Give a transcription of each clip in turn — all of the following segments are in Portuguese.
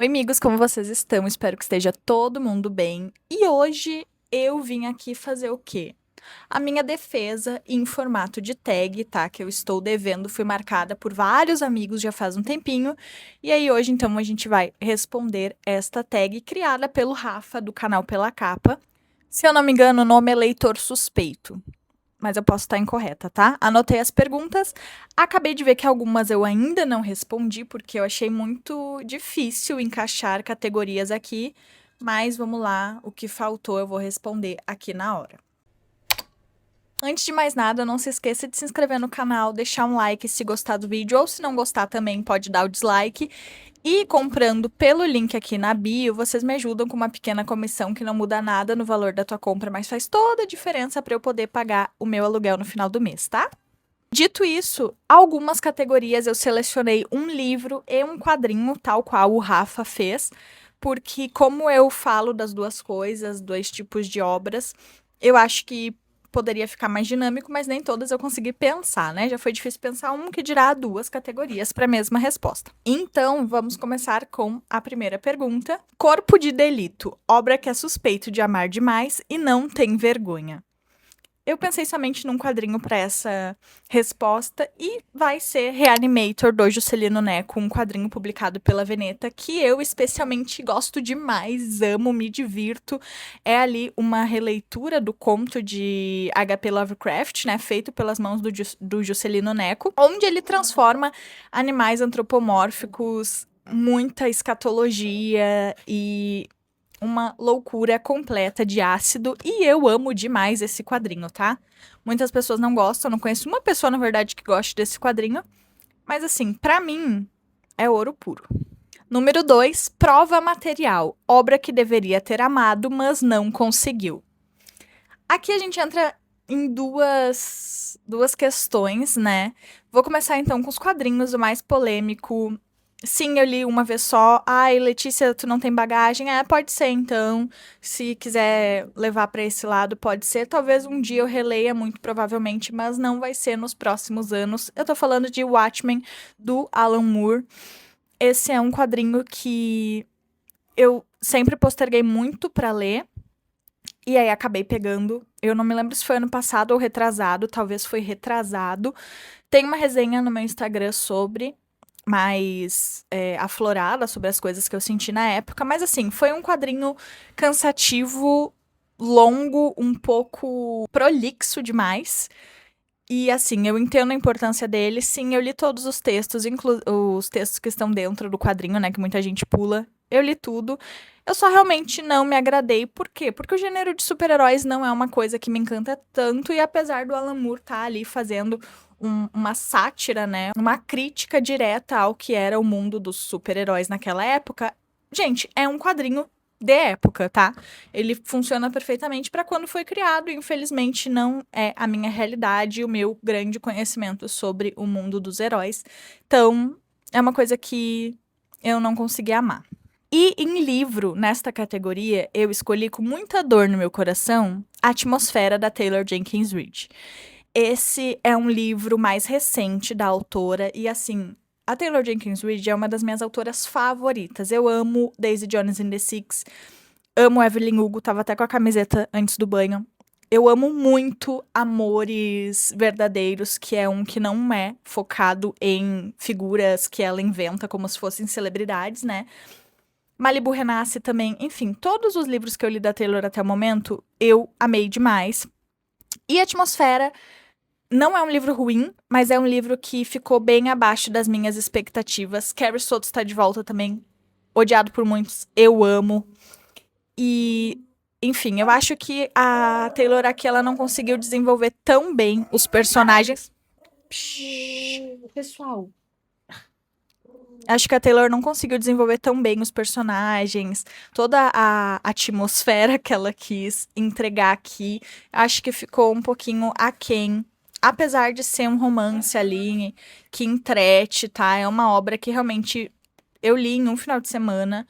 Oi, amigos, como vocês estão? Espero que esteja todo mundo bem. E hoje eu vim aqui fazer o quê? A minha defesa em formato de tag, tá? Que eu estou devendo, fui marcada por vários amigos já faz um tempinho. E aí hoje, então, a gente vai responder esta tag criada pelo Rafa, do canal Pela Capa. Se eu não me engano, o nome é Leitor Suspeito, mas eu posso estar incorreta, tá? Anotei as perguntas. Acabei de ver que algumas eu ainda não respondi, porque eu achei muito difícil encaixar categorias aqui. Mas vamos lá, o que faltou eu vou responder aqui na hora. Antes de mais nada, não se esqueça de se inscrever no canal, deixar um like se gostar do vídeo, ou se não gostar também pode dar o dislike. E comprando pelo link aqui na bio, vocês me ajudam com uma pequena comissão que não muda nada no valor da tua compra, mas faz toda a diferença para eu poder pagar o meu aluguel no final do mês, tá? Dito isso, algumas categorias eu selecionei um livro e um quadrinho, tal qual o Rafa fez, porque como eu falo das duas coisas, dois tipos de obras, eu acho que poderia ficar mais dinâmico, mas nem todas eu consegui pensar, né? Já foi difícil pensar um que dirá duas categorias para a mesma resposta. Então, vamos começar com a primeira pergunta. Corpo de Delito, obra que é suspeito de amar demais e não tem vergonha. Eu pensei somente num quadrinho para essa resposta e vai ser Reanimator do Juscelino Neco, um quadrinho publicado pela Veneta que eu especialmente gosto demais, amo, me divirto. É ali uma releitura do conto de H.P. Lovecraft, né, feito pelas mãos do Juscelino Neco, onde ele transforma animais antropomórficos, muita escatologia e uma loucura completa de ácido e eu amo demais esse quadrinho, tá? Muitas pessoas não gostam, não conheço uma pessoa, na verdade, que goste desse quadrinho, mas assim, pra mim, é ouro puro. Número 2, Prova Material, obra que deveria ter amado, mas não conseguiu. Aqui a gente entra em duas questões, né? Vou começar então com os quadrinhos, o mais polêmico. Sim, eu li uma vez só. Ai, Letícia, tu não tem bagagem? É, pode ser então. Se quiser levar pra esse lado, pode ser. Talvez um dia eu releia, muito provavelmente, mas não vai ser nos próximos anos. Eu tô falando de Watchmen, do Alan Moore. Esse é um quadrinho que eu sempre posterguei muito pra ler. E aí acabei pegando. Eu não me lembro se foi ano passado ou retrasado, talvez foi retrasado. Tem uma resenha no meu Instagram sobre, mais aflorada, sobre as coisas que eu senti na época. Mas assim, foi um quadrinho cansativo, longo, um pouco prolixo demais. E assim, eu entendo a importância dele. Sim, eu li todos os textos, os textos que estão dentro do quadrinho, né? Que muita gente pula. Eu li tudo. Eu só realmente não me agradei. Por quê? Porque o gênero de super-heróis não é uma coisa que me encanta tanto. E apesar do Alan Moore estar ali fazendo uma sátira, né? Uma crítica direta ao que era o mundo dos super-heróis naquela época. Gente, é um quadrinho de época, tá? Ele funciona perfeitamente para quando foi criado, e infelizmente não é a minha realidade e o meu grande conhecimento sobre o mundo dos heróis. Então, é uma coisa que eu não consegui amar. E em livro, nesta categoria, eu escolhi com muita dor no meu coração A Atmosfera, da Taylor Jenkins Reid. Esse é um livro mais recente da autora e, assim, a Taylor Jenkins Reid é uma das minhas autoras favoritas. Eu amo Daisy Jones and the Six, amo Evelyn Hugo, tava até com a camiseta antes do banho. Eu amo muito Amores Verdadeiros, que é um que não é focado em figuras que ela inventa como se fossem celebridades, né? Malibu Renasce também, enfim, todos os livros que eu li da Taylor até o momento, eu amei demais. E Atmosfera não é um livro ruim, mas é um livro que ficou bem abaixo das minhas expectativas. Carrie Soto está de volta também, odiado por muitos, eu amo. E, enfim, eu acho que a Taylor aqui ela não conseguiu desenvolver tão bem os personagens. Pessoal. Acho que a Taylor não conseguiu desenvolver tão bem os personagens, toda a atmosfera que ela quis entregar aqui. Acho que ficou um pouquinho aquém. Apesar de ser um romance ali que entrete, tá? É uma obra que realmente eu li em um final de semana.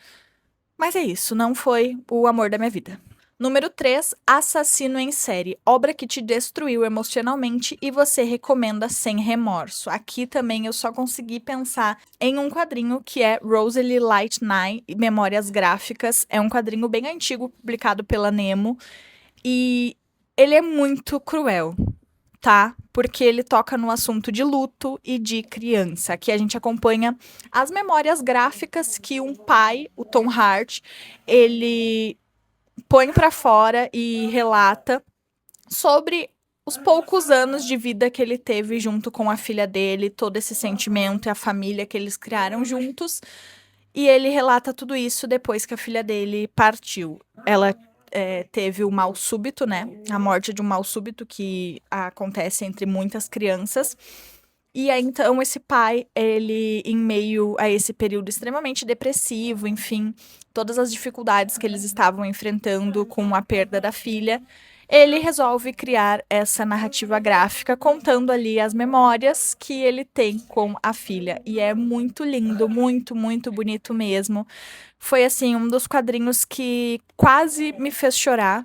Mas é isso, não foi o amor da minha vida. Número 3, Assassino em Série. Obra que te destruiu emocionalmente e você recomenda sem remorso. Aqui também eu só consegui pensar em um quadrinho que é Rosalie Light Nine, Memórias Gráficas. É um quadrinho bem antigo, publicado pela Nemo. E ele é muito cruel, tá? Porque ele toca no assunto de luto e de criança. Aqui a gente acompanha as memórias gráficas que um pai, o Tom Hart, ele põe pra fora e relata sobre os poucos anos de vida que ele teve junto com a filha dele, todo esse sentimento e a família que eles criaram juntos. E ele relata tudo isso depois que a filha dele partiu. Ela teve o mal súbito, né? A morte de um mal súbito que acontece entre muitas crianças. E aí, então, esse pai, ele, em meio a esse período extremamente depressivo, enfim, todas as dificuldades que eles estavam enfrentando com a perda da filha, ele resolve criar essa narrativa gráfica contando ali as memórias que ele tem com a filha. E é muito lindo, muito, muito bonito mesmo. Foi, assim, um dos quadrinhos que quase me fez chorar.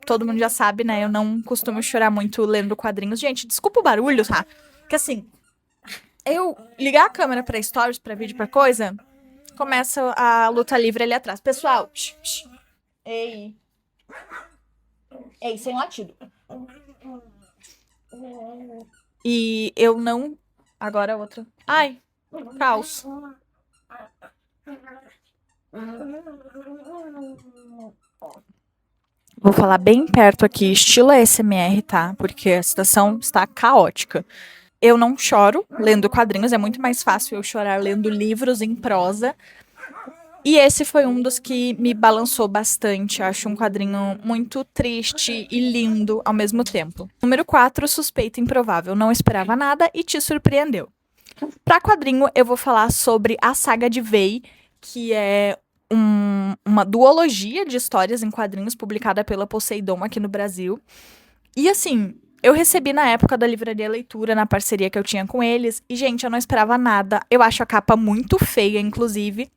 Todo mundo já sabe, né? Eu não costumo chorar muito lendo quadrinhos. Gente, desculpa o barulho, tá? Porque, assim, eu ligar a câmera pra stories, pra vídeo, pra coisa, começa a luta livre ali atrás. Pessoal, ei. Ei, sem latido. E eu não... Agora outra. Ai, caos. Vou falar bem perto aqui, estilo ASMR, tá? Porque a situação está caótica. Eu não choro lendo quadrinhos, é muito mais fácil eu chorar lendo livros em prosa. E esse foi um dos que me balançou bastante. Acho um quadrinho muito triste e lindo ao mesmo tempo. Número 4, Suspeito Improvável. Não esperava nada e te surpreendeu. Para quadrinho, eu vou falar sobre a saga de Vei, que é uma duologia de histórias em quadrinhos publicada pela Poseidon aqui no Brasil. E assim, eu recebi na época da Livraria Leitura, na parceria que eu tinha com eles. E, gente, eu não esperava nada. Eu acho a capa muito feia, inclusive.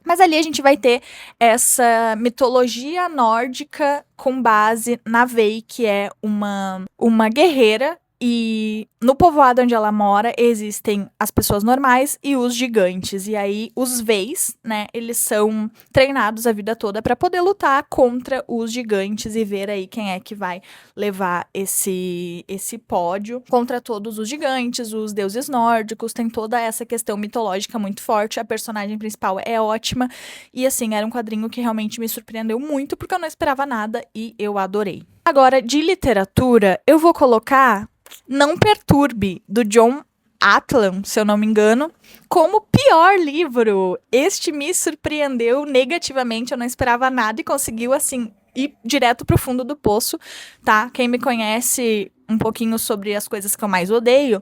Mas ali a gente vai ter essa mitologia nórdica com base na Vei, que é uma guerreira. E no povoado onde ela mora existem as pessoas normais e os gigantes. E aí os Veis, né, eles são treinados a vida toda para poder lutar contra os gigantes e ver aí quem é que vai levar esse pódio contra todos os gigantes, os deuses nórdicos. Tem toda essa questão mitológica muito forte. A personagem principal é ótima. E assim, era um quadrinho que realmente me surpreendeu muito porque eu não esperava nada e eu adorei. Agora, de literatura, eu vou colocar Não Perturbe, do John Atlan, se eu não me engano, como pior livro. Este me surpreendeu negativamente, eu não esperava nada e conseguiu, assim, ir direto pro fundo do poço, tá? Quem me conhece um pouquinho sobre as coisas que eu mais odeio,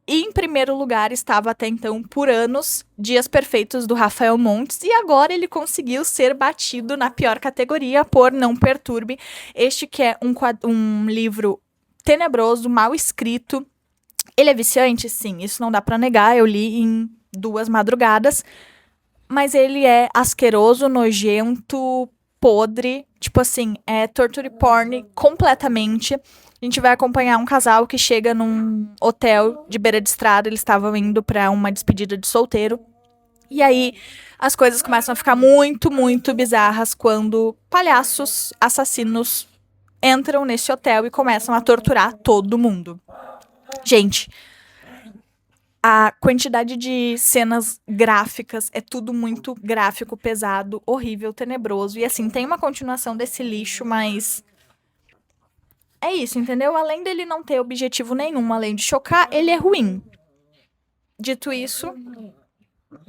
e em primeiro lugar estava até então, por anos, Dias Perfeitos, do Rafael Montes, e agora ele conseguiu ser batido na pior categoria por Não Perturbe. Este que é um livro tenebroso, mal escrito. Ele é viciante? Sim, isso não dá pra negar. Eu li em 2 madrugadas. Mas ele é asqueroso, nojento, podre. Tipo assim, é torture porn completamente. A gente vai acompanhar um casal que chega num hotel de beira de estrada. Eles estavam indo pra uma despedida de solteiro. E aí as coisas começam a ficar muito, muito bizarras quando palhaços assassinos entram nesse hotel e começam a torturar todo mundo. Gente, a quantidade de cenas gráficas é tudo muito gráfico, pesado, horrível, tenebroso. E assim, tem uma continuação desse lixo, mas é isso, entendeu? Além dele não ter objetivo nenhum, além de chocar, ele é ruim. Dito isso,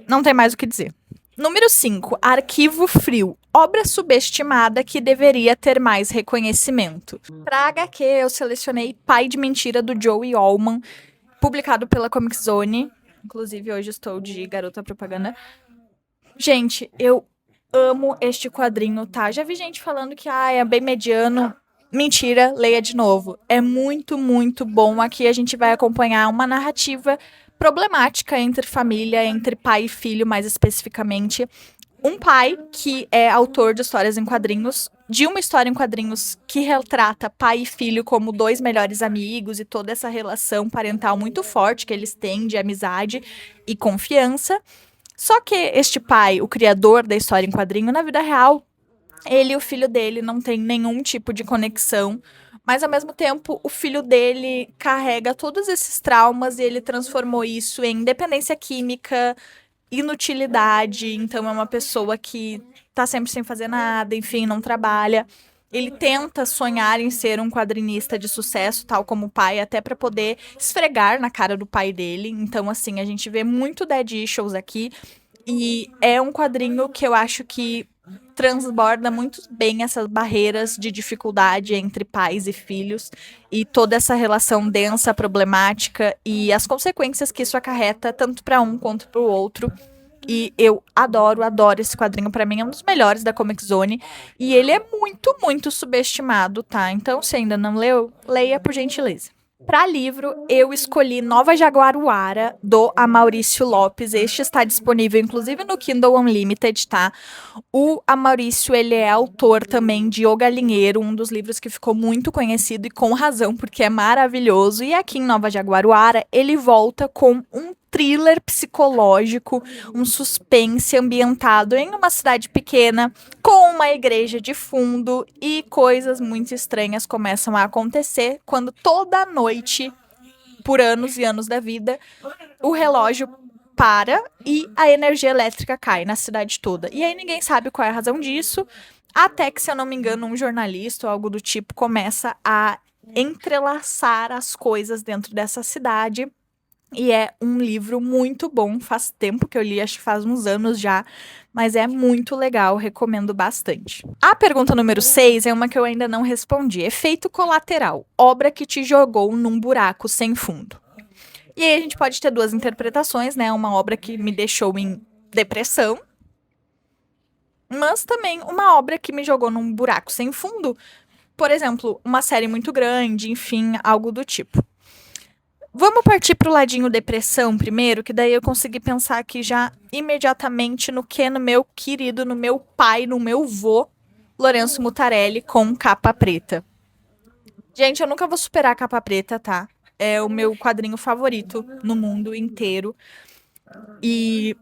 não tem mais o que dizer. Número 5, Arquivo Frio. Obra subestimada que deveria ter mais reconhecimento. Pra HQ, eu selecionei Pai de Mentira, do Joey Allman, publicado pela Comic Zone. Inclusive, hoje estou de garota propaganda. Gente, eu amo este quadrinho, tá? Já vi gente falando que é bem mediano. Mentira, leia de novo. É muito, muito bom. Aqui a gente vai acompanhar uma narrativa problemática entre família, entre pai e filho, mais especificamente. Um pai que é autor de histórias em quadrinhos, de uma história em quadrinhos que retrata pai e filho como dois melhores amigos e toda essa relação parental muito forte que eles têm de amizade e confiança. Só que este pai, o criador da história em quadrinho, na vida real, ele e o filho dele não têm nenhum tipo de conexão, mas ao mesmo tempo o filho dele carrega todos esses traumas e ele transformou isso em dependência química, inutilidade, então é uma pessoa que tá sempre sem fazer nada, enfim, não trabalha. Ele tenta sonhar em ser um quadrinista de sucesso, tal como o pai, até para poder esfregar na cara do pai dele. Então, assim, a gente vê muito dead issues aqui. E é um quadrinho que eu acho que transborda muito bem essas barreiras de dificuldade entre pais e filhos e toda essa relação densa, problemática e as consequências que isso acarreta tanto para um quanto para o outro. E eu adoro, adoro esse quadrinho. Pra mim é um dos melhores da Comic Zone. E ele é muito, muito subestimado, tá? Então, se ainda não leu, leia por gentileza. Para livro, eu escolhi Nova Jaguaruara, do Amaurício Lopes. Este está disponível, inclusive, no Kindle Unlimited, tá? O Amaurício, ele é autor também de O Galinheiro, um dos livros que ficou muito conhecido e com razão, porque é maravilhoso. E aqui em Nova Jaguaruara, ele volta com um thriller psicológico, um suspense ambientado em uma cidade pequena, com uma igreja de fundo e coisas muito estranhas começam a acontecer quando toda noite, por anos e anos da vida, o relógio para e a energia elétrica cai na cidade toda. E aí ninguém sabe qual é a razão disso, até que, se eu não me engano, um jornalista ou algo do tipo começa a entrelaçar as coisas dentro dessa cidade. E é um livro muito bom, faz tempo que eu li, acho que faz uns anos já, mas é muito legal, recomendo bastante. A pergunta número 6 é uma que eu ainda não respondi. Efeito colateral, obra que te jogou num buraco sem fundo. E aí a gente pode ter duas interpretações, né? Uma obra que me deixou em depressão, mas também uma obra que me jogou num buraco sem fundo. Por exemplo, uma série muito grande, enfim, algo do tipo. Vamos partir pro ladinho depressão primeiro, que daí eu consegui pensar aqui já imediatamente no meu querido, no meu pai, no meu vô, Lourenço Mutarelli com Capa Preta. Gente, eu nunca vou superar a Capa Preta, tá? É o meu quadrinho favorito no mundo inteiro. E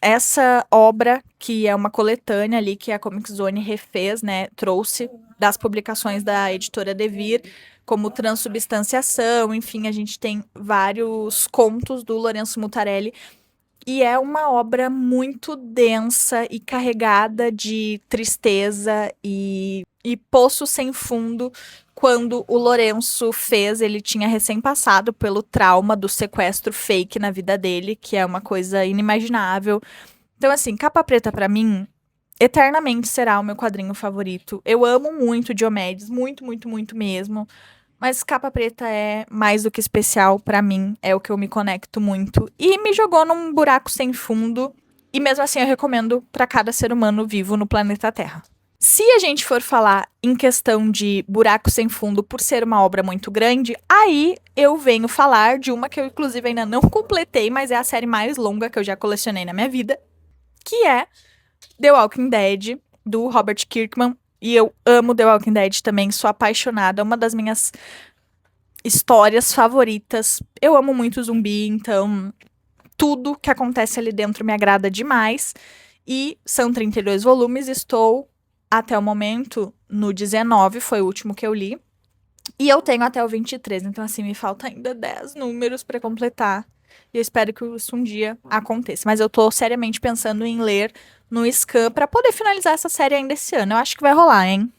essa obra, que é uma coletânea ali que a Comic Zone refez, né, trouxe das publicações da editora Devir, como Transubstanciação, enfim, a gente tem vários contos do Lourenço Mutarelli, e é uma obra muito densa e carregada de tristeza e poço sem fundo. Quando o Lourenço fez, ele tinha recém passado pelo trauma do sequestro fake na vida dele, que é uma coisa inimaginável. Então, assim, Capa Preta pra mim eternamente será o meu quadrinho favorito. Eu amo muito Diomedes, muito, muito, muito mesmo. Mas Capa Preta é mais do que especial pra mim, é o que eu me conecto muito. E me jogou num buraco sem fundo. E mesmo assim eu recomendo pra cada ser humano vivo no planeta Terra. Se a gente for falar em questão de buraco sem fundo por ser uma obra muito grande, aí eu venho falar de uma que eu inclusive ainda não completei, mas é a série mais longa que eu já colecionei na minha vida, que é The Walking Dead, do Robert Kirkman. E eu amo The Walking Dead também, sou apaixonada, é uma das minhas histórias favoritas. Eu amo muito zumbi, então tudo que acontece ali dentro me agrada demais. E são 32 volumes, estou até o momento no 19, foi o último que eu li. E eu tenho até o 23, então assim, me falta ainda 10 números para completar. E eu espero que isso um dia aconteça. Mas eu tô seriamente pensando em ler no Scan pra poder finalizar essa série ainda esse ano. Eu acho que vai rolar, hein?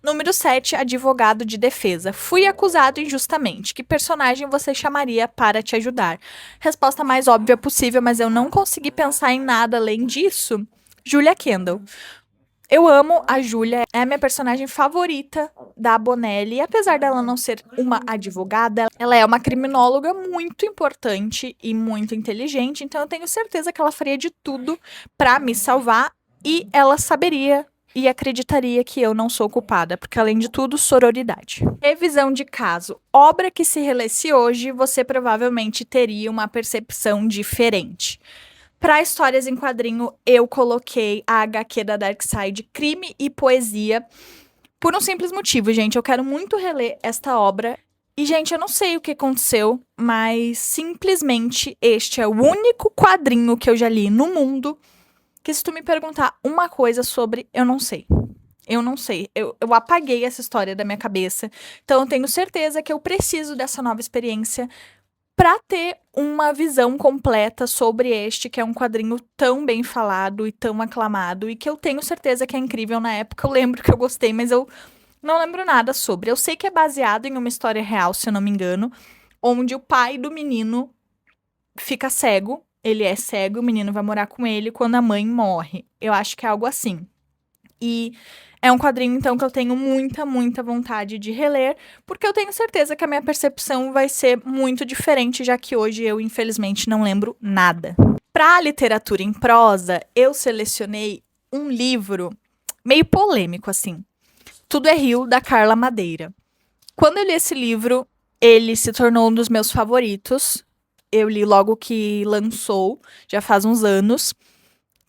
Número 7, advogado de defesa. Fui acusado injustamente. Que personagem você chamaria para te ajudar? Resposta mais óbvia possível, mas eu não consegui pensar em nada além disso. Julia Kendall. Eu amo a Júlia, é a minha personagem favorita da Bonelli. E apesar dela não ser uma advogada, ela é uma criminóloga muito importante e muito inteligente. Então eu tenho certeza que ela faria de tudo pra me salvar e ela saberia e acreditaria que eu não sou culpada, porque além de tudo, sororidade. Revisão de caso. Obra que se relesse hoje, você provavelmente teria uma percepção diferente. Para histórias em quadrinho, eu coloquei a HQ da Darkseid, Crime e Poesia, por um simples motivo, gente. Eu quero muito reler esta obra. E, gente, eu não sei o que aconteceu, mas simplesmente este é o único quadrinho que eu já li no mundo que, se tu me perguntar uma coisa sobre, eu não sei. Eu não sei. Eu apaguei essa história da minha cabeça. Então, eu tenho certeza que eu preciso dessa nova experiência para ter uma visão completa sobre este, que é um quadrinho tão bem falado e tão aclamado, e que eu tenho certeza que é incrível. Na época eu lembro que eu gostei, mas eu não lembro nada sobre. Eu sei que é baseado em uma história real, se eu não me engano, onde o pai do menino fica cego. Ele é cego, o menino vai morar com ele quando a mãe morre. Eu acho que é algo assim. E é um quadrinho, então, que eu tenho muita, muita vontade de reler, porque eu tenho certeza que a minha percepção vai ser muito diferente, já que hoje eu, infelizmente, não lembro nada. Para a literatura em prosa, eu selecionei um livro meio polêmico, assim. Tudo é Rio, da Carla Madeira. Quando eu li esse livro, ele se tornou um dos meus favoritos. Eu li logo que lançou, já faz uns anos.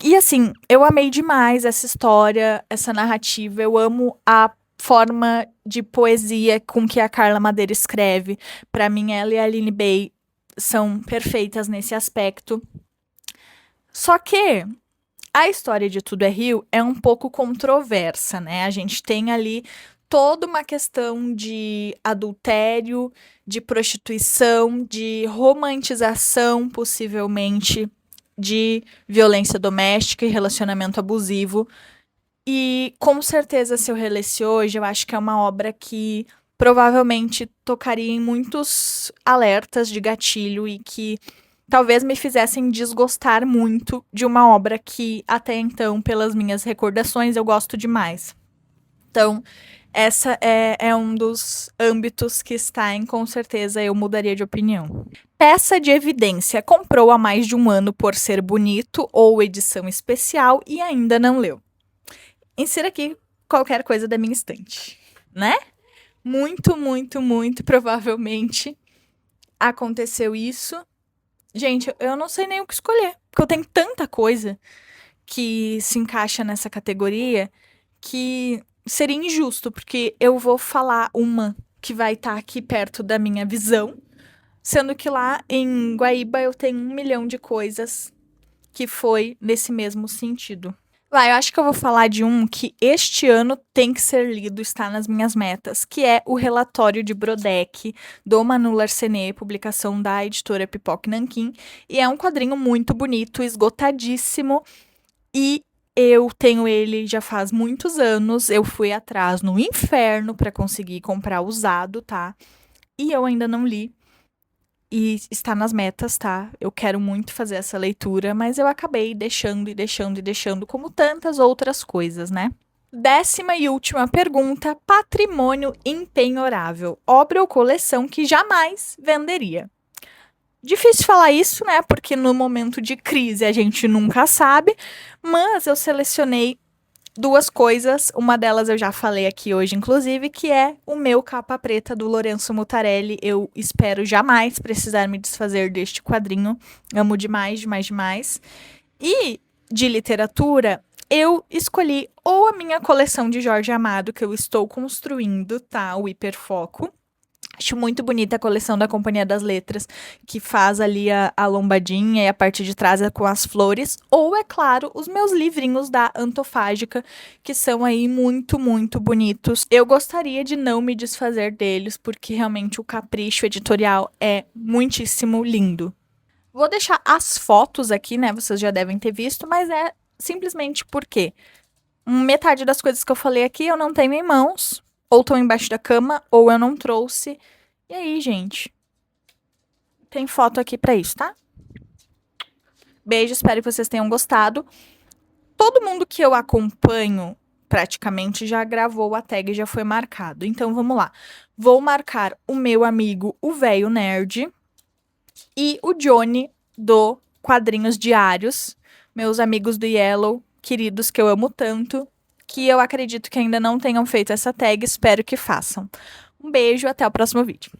E assim, eu amei demais essa história, essa narrativa. Eu amo a forma de poesia com que a Carla Madeira escreve. Para mim, ela e a Aline Bay são perfeitas nesse aspecto. Só que a história de Tudo é Rio é um pouco controversa, né? A gente tem ali toda uma questão de adultério, de prostituição, de romantização, possivelmente, de violência doméstica e relacionamento abusivo. E com certeza, se eu relesse hoje, eu acho que é uma obra que provavelmente tocaria em muitos alertas de gatilho e que talvez me fizessem desgostar muito de uma obra que até então, pelas minhas recordações, eu gosto demais. Então, essa é um dos âmbitos que está em, com certeza, eu mudaria de opinião. Peça de evidência. Comprou há mais de um ano por ser bonito ou edição especial e ainda não leu. Insira aqui qualquer coisa da minha estante, né? Muito, muito, muito provavelmente aconteceu isso. Gente, eu não sei nem o que escolher, porque eu tenho tanta coisa que se encaixa nessa categoria que seria injusto, porque eu vou falar uma que vai estar aqui perto da minha visão, sendo que lá em Guaíba eu tenho 1 milhão de coisas que foi nesse mesmo sentido. Vai, eu acho que eu vou falar de um que este ano tem que ser lido, está nas minhas metas, que é o Relatório de Brodeck, do Manu Larcenet, publicação da editora Pipoca Nanquim, e é um quadrinho muito bonito, esgotadíssimo, e eu tenho ele já faz muitos anos, eu fui atrás no inferno para conseguir comprar usado, tá? E eu ainda não li. E está nas metas, tá? Eu quero muito fazer essa leitura, mas eu acabei deixando e deixando e deixando, como tantas outras coisas, né? 10ª e última pergunta: patrimônio impenhorável, obra ou coleção que jamais venderia? Difícil falar isso, né? Porque no momento de crise a gente nunca sabe, mas eu selecionei 2 coisas, uma delas eu já falei aqui hoje, inclusive, que é o meu Capa Preta do Lourenço Mutarelli. Eu espero jamais precisar me desfazer deste quadrinho. Amo demais, demais, demais. E de literatura, eu escolhi ou a minha coleção de Jorge Amado, que eu estou construindo, tá? O Hiperfoco. Acho muito bonita a coleção da Companhia das Letras, que faz ali a lombadinha e a parte de trás é com as flores. Ou, é claro, os meus livrinhos da Antofágica, que são aí muito, muito bonitos. Eu gostaria de não me desfazer deles, porque realmente o capricho editorial é muitíssimo lindo. Vou deixar as fotos aqui, né? Vocês já devem ter visto, mas é simplesmente porque metade das coisas que eu falei aqui eu não tenho em mãos, ou estão embaixo da cama, ou eu não trouxe. E aí, gente? Tem foto aqui pra isso, tá? Beijo, espero que vocês tenham gostado. Todo mundo que eu acompanho praticamente já gravou a tag e já foi marcado. Então vamos lá. Vou marcar o meu amigo, o Velho Nerd, e o Johnny do Quadrinhos Diários, meus amigos do Yellow, queridos que eu amo tanto, que eu acredito que ainda não tenham feito essa tag, espero que façam. Um beijo, até o próximo vídeo.